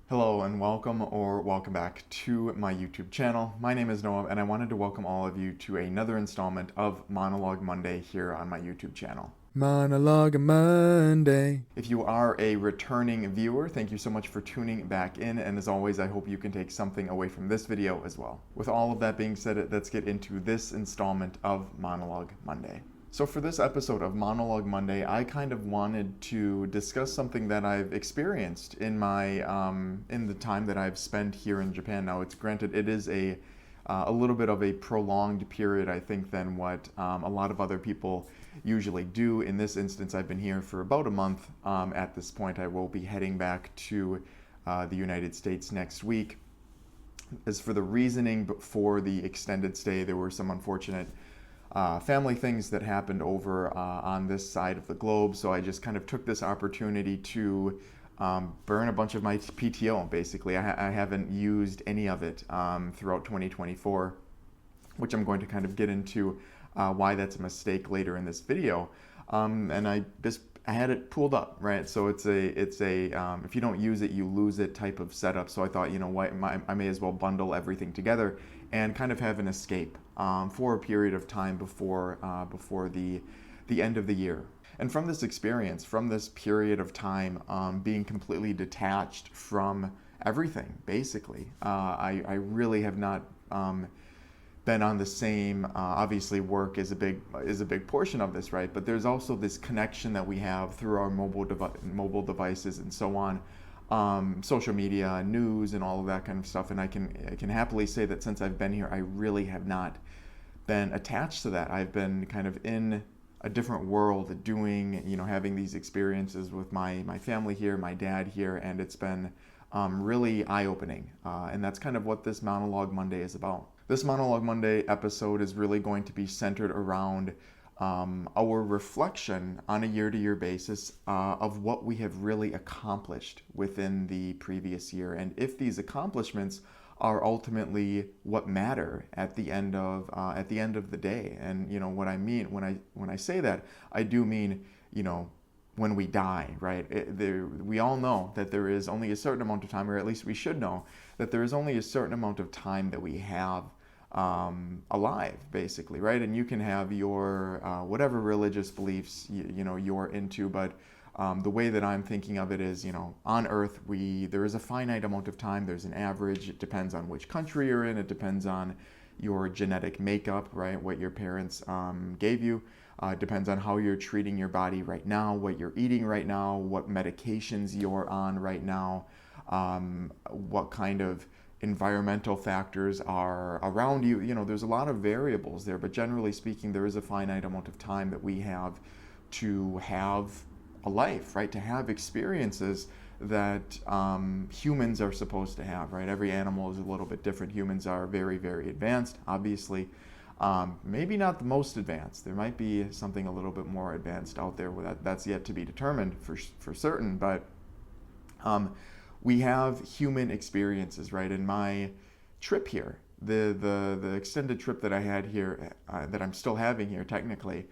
Hello and welcome back to my YouTube channel. My name is Noah and I wanted to welcome all of you to another installment of Monologue Monday here on my YouTube channel. Monologue Monday. If you are a returning viewer, thank you so much for tuning back in, and as always I hope you can take something away from this video as well. With all of that being said, let's get into this installment of Monologue Monday. So for this episode of Monologue Monday, I kind of wanted to discuss something that I've experienced in my in the time that I've spent here in Japan. Now, it's granted it is a little bit of a prolonged period, I think, than what a lot of other people usually do. In this instance, I've been here for about a month. At this point, I will be heading back to the United States next week. As for the reasoning for the extended stay, there were some unfortunate family things that happened over on this side of the globe, so I just kind of took this opportunity to burn a bunch of my PTO. Basically, I haven't used any of it throughout 2024, which I'm going to kind of get into why that's a mistake later in this video. And I had it pooled up, right? So it's a if you don't use it, you lose it type of setup. So I thought, you know what, I may as well bundle everything together and kind of have an escape for a period of time before the end of the year. And from this experience, from this period of time, being completely detached from everything, basically, I really have not been on the same. Obviously, work is a big portion of this, right? But there's also this connection that we have through our mobile devices and so on. Social media, news, and all of that kind of stuff. And I can happily say that since I've been here, I really have not been attached to that. I've been kind of in a different world, doing, having these experiences with my family here, my dad here, and it's been really eye-opening. And that's kind of what this Monologue Monday is about. This Monologue Monday episode is really going to be centered around our reflection on a year-to-year basis of what we have really accomplished within the previous year, and if these accomplishments are ultimately what matter at the end of the day. And what I mean when I say that, I do mean when we die, right? We all know that there is only a certain amount of time, or at least we should know that there is only a certain amount of time that we have alive, basically, right? And you can have your whatever religious beliefs you're into, but the way that I'm thinking of it is, on Earth there is a finite amount of time. There's an average. It depends on which country you're in. It depends on your genetic makeup, right? What your parents gave you. It depends on how you're treating your body right now, what you're eating right now, what medications you're on right now, what kind of environmental factors are around you. There's a lot of variables there, but generally speaking, there is a finite amount of time that we have to have a life, right? To have experiences that humans are supposed to have, right? Every animal is a little bit different. Humans are very, very advanced, obviously. Maybe not the most advanced. There might be something a little bit more advanced out there. That's yet to be determined for certain, but we have human experiences, right? In my trip here, the extended trip that I had here, that I'm still having here technically,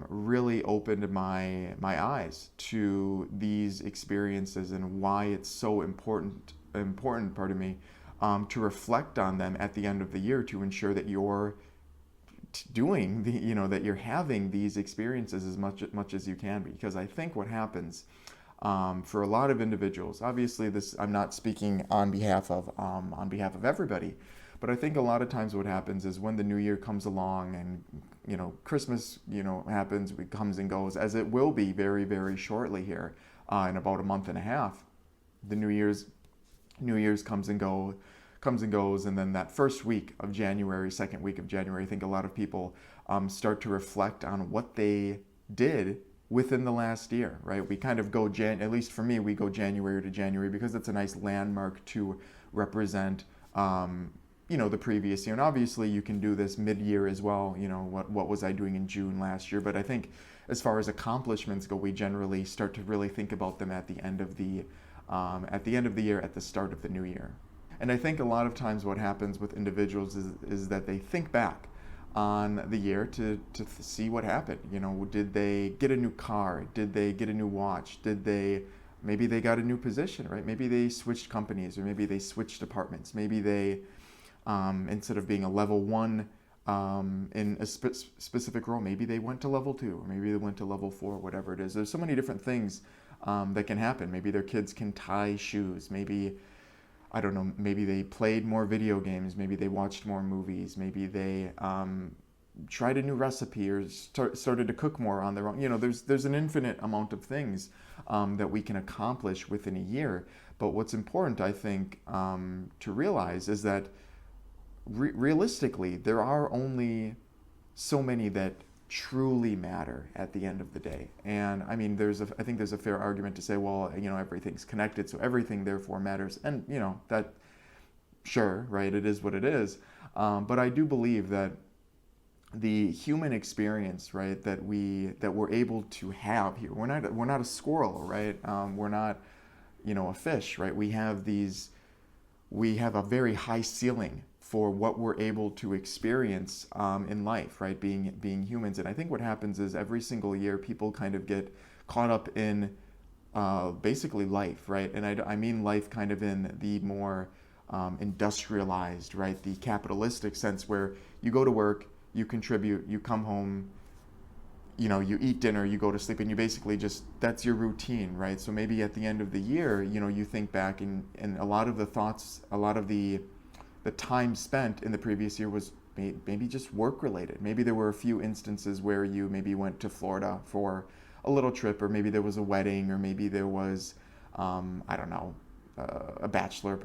really opened my eyes to these experiences and why it's so important, pardon me, to reflect on them at the end of the year to ensure that you're doing that you're having these experiences as much as you can be. Because I think what happens for a lot of individuals, obviously I'm not speaking on behalf of everybody, but I think a lot of times what happens is when the new year comes along and Christmas happens, it comes and goes, as it will be very, very shortly here in about a month and a half. The New Year's comes and goes, and then that first week of January, second week of January, I think a lot of people start to reflect on what they did within the last year, right? We kind of go, at least for me, we go January to January because it's a nice landmark to represent, the previous year. And obviously you can do this mid-year as well, what was I doing in June last year? But I think as far as accomplishments go, we generally start to really think about them at the end of the year, at the start of the new year. And I think a lot of times what happens with individuals is that they think back on the year to see what happened. You know, did they get a new car? Did they get a new watch? Maybe they got a new position, right? Maybe they switched companies, or maybe they switched departments. Maybe they, instead of being a level one in a specific role, maybe they went to level two, or maybe they went to level four, whatever it is. There's so many different things that can happen. Maybe their kids can tie shoes. Maybe, I don't know, maybe they played more video games. Maybe they watched more movies. Maybe they tried a new recipe, or started to cook more on their own. You know, there's an infinite amount of things that we can accomplish within a year. But what's important, I think, to realize is that realistically, there are only so many that truly matter at the end of the day. And I mean, I think there's a fair argument to say, well, you know, everything's connected, so everything therefore matters. And, you know, that, sure, right, it is what it is. But I do believe that the human experience, right, that we're able to have here, we're not a squirrel, right? We're not, you know, a fish, right? We have a very high ceiling for what we're able to experience in life, right? Being humans. And I think what happens is every single year people kind of get caught up in basically life, right? And I mean life kind of in the more industrialized, right? The capitalistic sense, where you go to work, you contribute, you come home, you know, you eat dinner, you go to sleep, and you basically that's your routine, right? So maybe at the end of the year, you know, you think back, and a lot of the thoughts, a lot of the time spent in the previous year was maybe just work related. Maybe there were a few instances where you maybe went to Florida for a little trip, or maybe there was a wedding, or maybe there was, I don't know, a bachelorette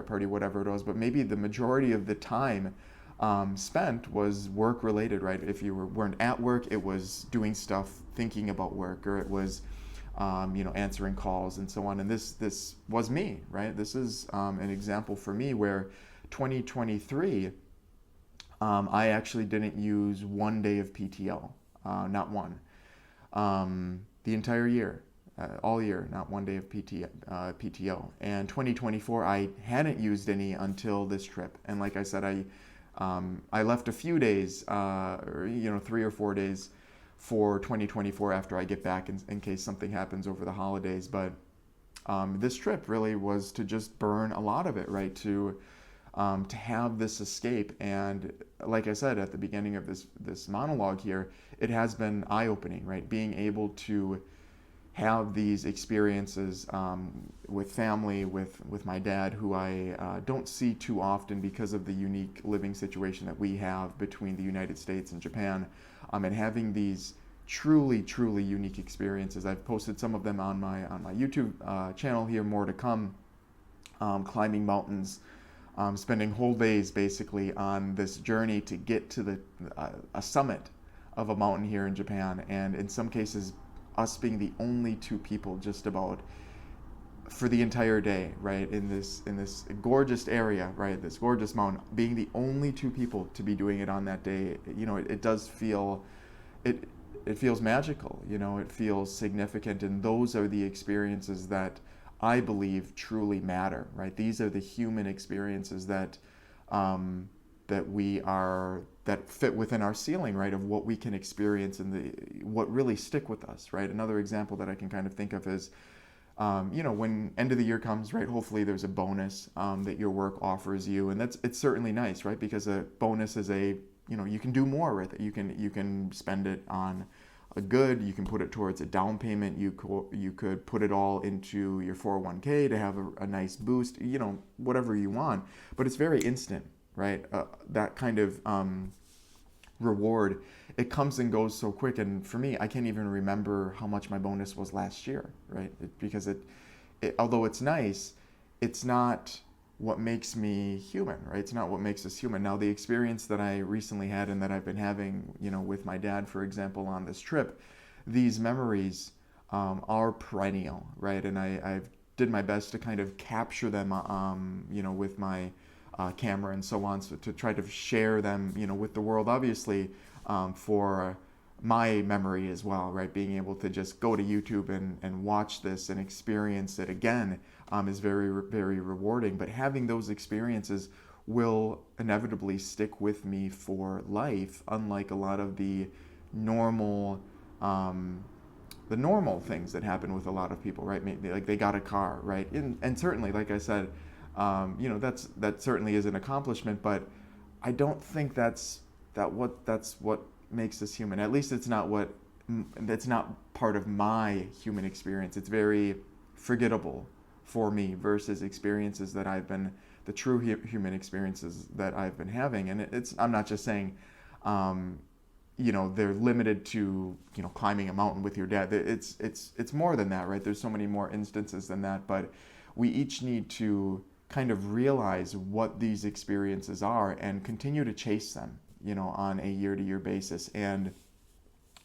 party, whatever it was. But maybe the majority of the time spent was work related, right? If you weren't at work, it was doing stuff, thinking about work, or it was you know, answering calls and so on. And this was me, right? This is an example for me where 2023, I actually didn't use 1 day of PTO, not one, the entire year, all year, not 1 day of PTO. And 2024, I hadn't used any until this trip. And like I said, I left a few days, or, you know, 3 or 4 days for 2024 after I get back in case something happens over the holidays. But this trip really was to just burn a lot of it, right? To have this escape. And like I said at the beginning of this monologue here, it has been eye-opening, right? Being able to have these experiences with family, with my dad, who I don't see too often because of the unique living situation that we have between the United States and Japan, and having these truly unique experiences. I've posted some of them on my YouTube channel here, more to come. Climbing mountains, spending whole days basically on this journey to get to a summit of a mountain here in Japan, and in some cases us being the only two people just about for the entire day, right, in this gorgeous area, right, this gorgeous mountain, being the only two people to be doing it on that day. You know, it does feel, it feels magical, you know, it feels significant. And those are the experiences that I believe truly matter, right? These are the human experiences that that fit within our ceiling, right, of what we can experience, and what really stick with us, right? Another example that I can kind of think of is, you know, when end of the year comes, right, hopefully there's a bonus that your work offers you, and it's certainly nice, right? Because a bonus is you know, you can do more with it. You can spend it on a good, you can put it towards a down payment, you could put it all into your 401k to have a nice boost, you know, whatever you want. But it's very instant, right? That kind of reward, it comes and goes so quick. And for me, I can't even remember how much my bonus was last year, right? Because although it's nice, it's not what makes me human, right? It's not what makes us human. Now, the experience that I recently had and that I've been having, you know, with my dad, for example, on this trip, these memories are perennial, right? And I've did my best to kind of capture them, you know, with my camera and so on, so to try to share them, you know, with the world, obviously, for my memory as well, right? Being able to just go to YouTube and watch this and experience it again is very rewarding. But having those experiences will inevitably stick with me for life, unlike a lot of normal um, the normal things that happen with a lot of people, right? Maybe like they got a car, right? And certainly, like I said, that certainly is an accomplishment, but I don't think that's what makes us human. At least that's not part of my human experience. It's very forgettable for me versus experiences that the true human experiences that I've been having. And I'm not just saying, um, they're limited to, climbing a mountain with your dad. It's more than that, right? There's so many more instances than that, but we each need to kind of realize what these experiences are and continue to chase them, on a year-to-year basis. And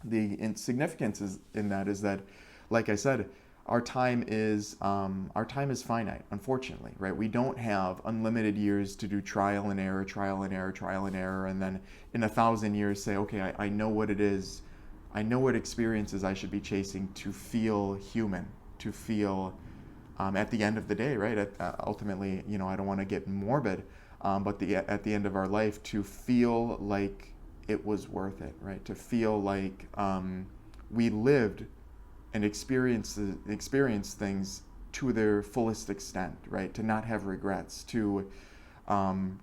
the significance in that is that, like I said, our time is finite, unfortunately, right? We don't have unlimited years to do trial and error, trial and error, trial and error, and then in 1,000 years say, okay, I know what it is, I know what experiences I should be chasing to feel human, to feel at the end of the day, right? Ultimately, I don't want to get morbid, but at the end of our life, to feel like it was worth it, right? To feel like we lived and experience things to their fullest extent, right? To not have regrets, when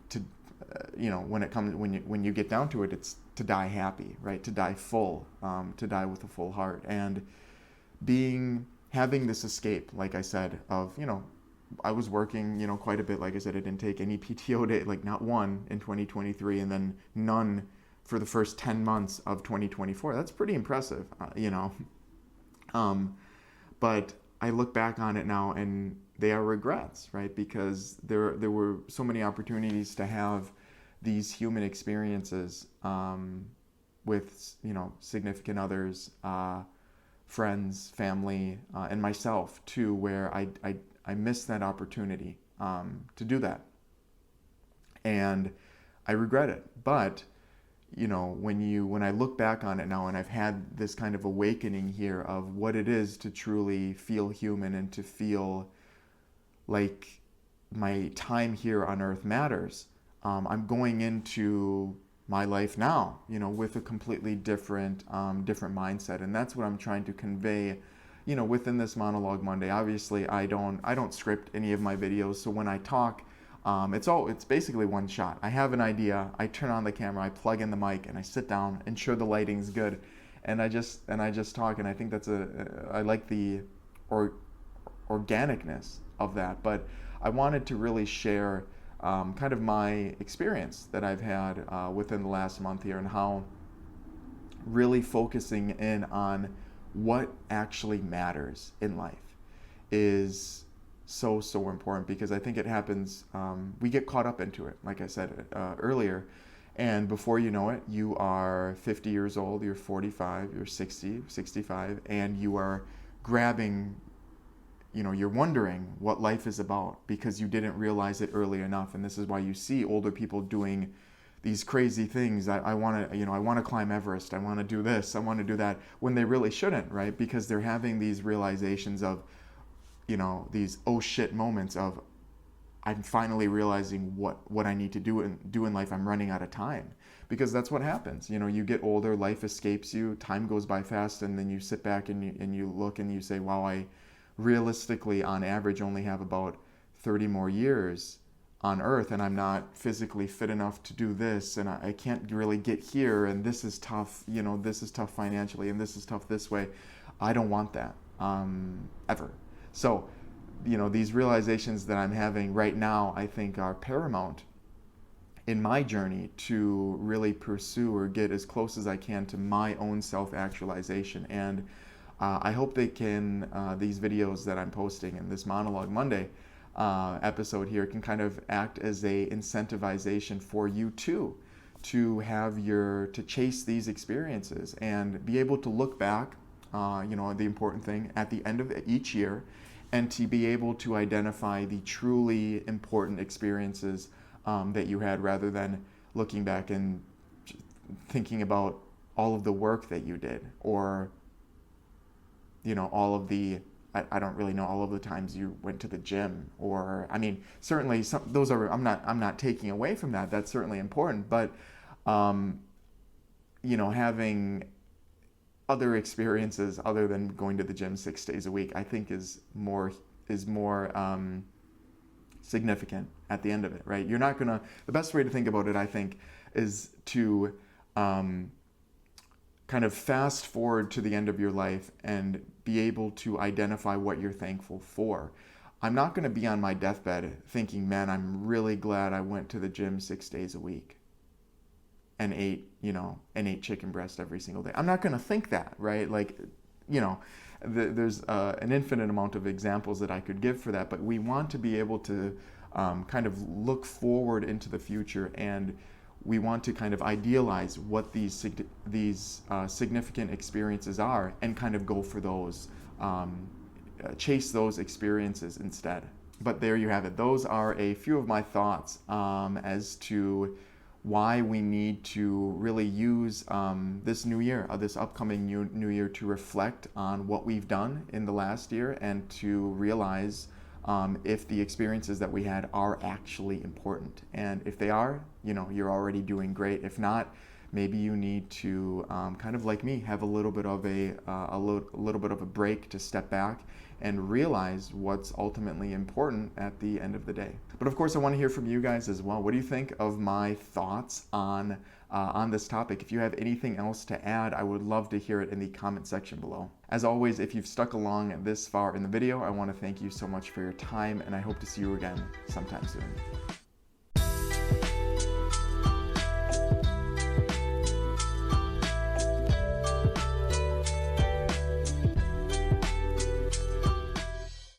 you get down to it, it's to die happy, right? To die full, to die with a full heart, and having this escape, like I said, of I was working, quite a bit. Like I said, I didn't take any PTO day, like not one in 2023, and then none for the first 10 months of 2024. That's pretty impressive, But I look back on it now, and they are regrets, right? Because there were so many opportunities to have these human experiences with significant others, friends, family, and myself too, where I missed that opportunity to do that, and I regret it. But when I look back on it now, and I've had this kind of awakening here of what it is to truly feel human and to feel like my time here on earth matters, I'm going into my life now, with a completely different mindset. And that's what I'm trying to convey, within this Monologue Monday. Obviously, I don't script any of my videos. So when I talk, it's basically one shot. I have an idea, I turn on the camera, I plug in the mic, and I sit down, ensure the lighting's good, and I just talk. And I think I like the organicness of that. But I wanted to really share kind of my experience that I've had within the last month here, and how really focusing in on what actually matters in life is so important, because I think it happens, we get caught up into it, like I said earlier, and before you know it, you are 50 years old, you're 45, you're 60, 65, and you are grabbing, you're wondering what life is about because you didn't realize it early enough. And this is why you see older people doing these crazy things. I want to climb Everest, I want to do this, I want to do that, when they really shouldn't, right? Because they're having these realizations of, these oh shit moments of, I'm finally realizing what I need to do in life. I'm running out of time, because that's what happens. You get older, life escapes you, time goes by fast, and then you sit back and you look and you say, wow, I realistically on average only have about 30 more years on earth, and I'm not physically fit enough to do this, and I can't really get here, and this is tough, this is tough financially, and this is tough this way. I don't want that ever. So, these realizations that I'm having right now, I think are paramount in my journey to really pursue or get as close as I can to my own self-actualization. And I hope these videos that I'm posting in this Monologue Monday episode here can kind of act as a incentivization for you too, to chase these experiences and be able to look back, the important thing at the end of each year, and to be able to identify the truly important experiences that you had, rather than looking back and thinking about all of the work that you did, or all of the I don't really know all of the times you went to the gym, or I mean, certainly those are, I'm not taking away from that. That's certainly important, but having other experiences other than going to the gym 6 days a week, I think is more significant at the end of it, right? You're not gonna. The best way to think about it, I think, is to kind of fast forward to the end of your life and be able to identify what you're thankful for. I'm not going to be on my deathbed thinking, man, I'm really glad I went to the gym 6 days a week and ate chicken breast every single day. I'm not going to think that, right? Like, there's an infinite amount of examples that I could give for that, but we want to be able to kind of look forward into the future, and we want to kind of idealize what these significant experiences are and kind of go for those, chase those experiences instead. But there you have it. Those are a few of my thoughts as to why we need to really use this new year, this upcoming new year, to reflect on what we've done in the last year and to realize if the experiences that we had are actually important. And if they are, you're already doing great. If not, maybe you need to kind of like me, have a little bit of a break to step back and realize what's ultimately important at the end of the day. But of course, I want to hear from you guys as well. What do you think of my thoughts on this topic? If you have anything else to add, I would love to hear it in the comment section below. As always, if you've stuck along this far in the video, I want to thank you so much for your time, and I hope to see you again sometime soon.